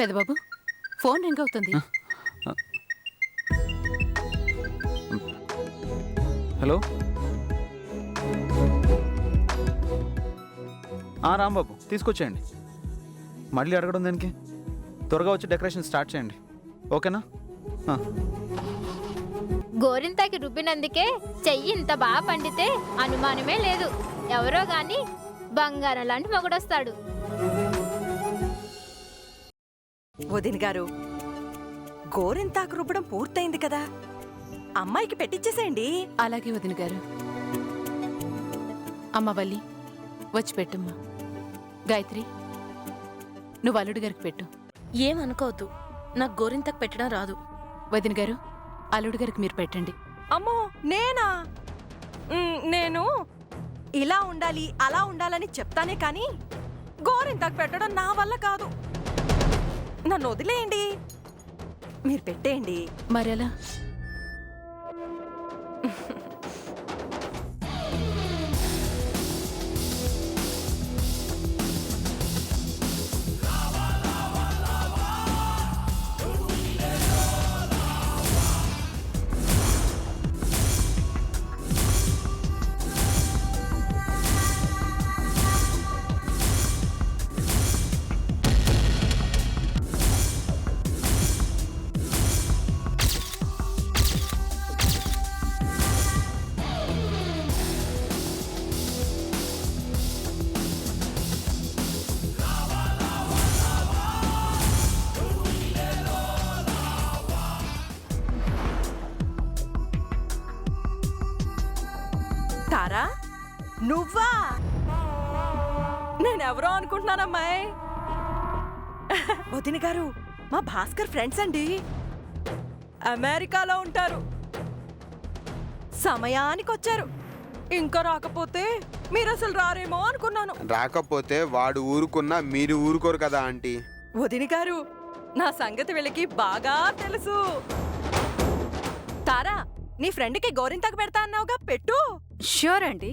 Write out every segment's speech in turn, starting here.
Pedababu, phone ring అవుతుంది. Hello. Rambabu తీసుకొచ్చేయండి. మళ్ళీ అడగడం దానికి. త్వరగా వచ్చి డెకరేషన్ స్టార్ట్ చేయండి, ఓకేనా? గోరింతాకి రుబ్బినందుకే చెయ్యి ఇంత బాగా పండితే అనుమానమే లేదు. ఎవరో గాని బంగారం లాంటి మొగుడొస్తాడు. వదిన గారు, గోరింతాకు రుబ్బడం పూర్తయింది కదా, అమ్మాయికి పెట్టించేసేయండి. అలాగే వదిన గారు. అమ్మ వల్లి వచ్చి పెట్టమ్మా. గాయత్రి, నువ్వు అల్లుడి గారికి పెట్టు. ఏమనుకోవద్దు, నాకు గోరింతకు పెట్టడం రాదు. వదిన గారు, అల్లుడి గారికి మీరు పెట్టండి. అమ్మో, నేనా? నేను ఇలా ఉండాలి అలా ఉండాలని చెప్తానే కానీ గోరింతాకు పెట్టడం నా వల్ల కాదు. నన్ను వదిలేయండి, మీరు పెట్టేయండి. మరెలా? తారా, నువ్వా? నేనెవరో అనుకుంటున్నానమ్మాయి. వదిన గారు, మా భాస్కర్ ఫ్రెండ్స్ అండి. అమెరికాలో ఉంటారు. సమయానికి వచ్చారు. ఇంకా రాకపోతే మీరు అసలు రారేమో అనుకున్నాను. రాకపోతే వాడు ఊరుకున్నా మీరు ఊరుకోరు కదా ఆంటీ. వదిన గారు, నా సంగతి వీళ్ళకి బాగా తెలుసు. తారా, నీ ఫ్రెండ్కి గోరింతాకు పెడతా అన్నావుగా, పెట్టు. ష్యూర్ అండి.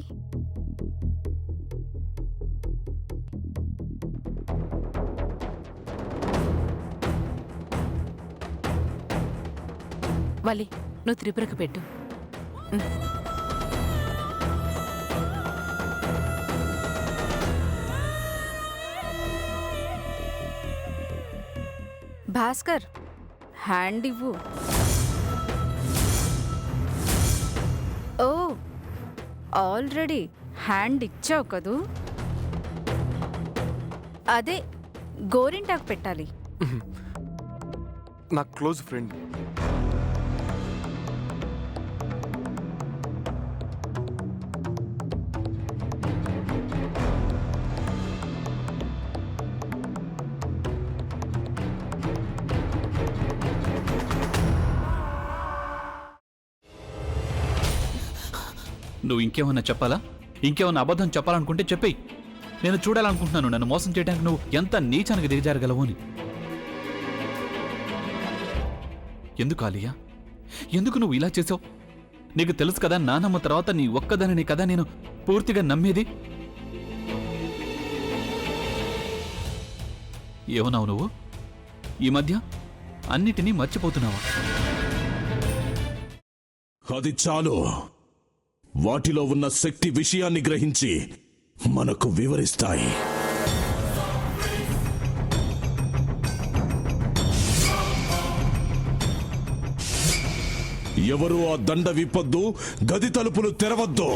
వల్లి, నువ్వు త్రిపురకు పెట్టు. భాస్కర్, హ్యాండ్ ఇవ్వు. ఓ, ఆల్రెడీ హ్యాండ్ ఇచ్చావు కదూ. అదే గోరింటాకు పెట్టాలి. నా క్లోజ్ ఫ్రెండ్. నువ్వు ఇంకేమన్నా చెప్పాలా? ఇంకేమన్నా అబద్ధం చెప్పాలనుకుంటే చెప్పేయి. నేను చూడాలనుకుంటున్నాను నన్ను మోసం చేయడానికి నువ్వు ఎంత నీచానికి దిగజారగలవు అని. ఎందుకు ఆలియా, ఎందుకు నువ్వు ఇలా చేసావు? నీకు తెలుసు కదా, నానమ్మ తర్వాత నీ ఒక్కదానిని కదా నేను పూర్తిగా నమ్మేది. ఏమన్నావు నువ్వు? ఈ మధ్య అన్నిటినీ మర్చిపోతున్నావా? అది చాలు. వాటిలో ఉన్న శక్తి విషయాన్ని గ్రహించి మనకు వివరిస్తాయి. ఎవరు ఆ దండ విప్పొద్దు, గది తలుపులు తెరవద్దు.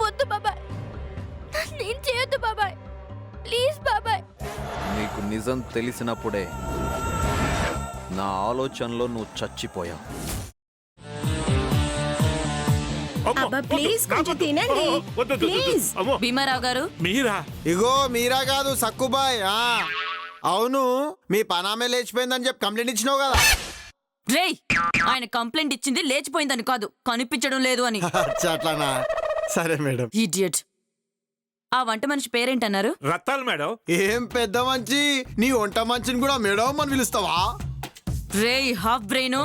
వద్దు బాబాయ్, నేను చేయొద్దు బాబాయ్, ప్లీజ్ బాబాయ్. నీకు నిజం తెలిసినప్పుడే నా ఆలోచనలో నువ్వు చచ్చిపోయావు. అబ్బా ప్లీజ్ కొంచెం తినండి ప్లీజ్. భీమారావు గారు, మీరా? ఇగో మీరా కాదు, సక్కుబాయ్. అవును మీ పనామే లేచిపోయిందని చెప్పి కంప్లైంట్ ఇచ్చినావు కదా. రేయ్ ఆయన కంప్లైంట్ ఇచ్చింది లేచిపోయిందని కాదు, కనిపించడం లేదు అని. అట్లానా? సరే మేడం. ఇడియట్. ఆ వంట మనిషి పేరేంటన్నారు? రత్తాలు మేడం. ఏం పెద్ద మంచి, నీ వంట మంచిని కూడా మేడం అని పిలుస్తావా? రేయ్ హాఫ్ బ్రెయిన్,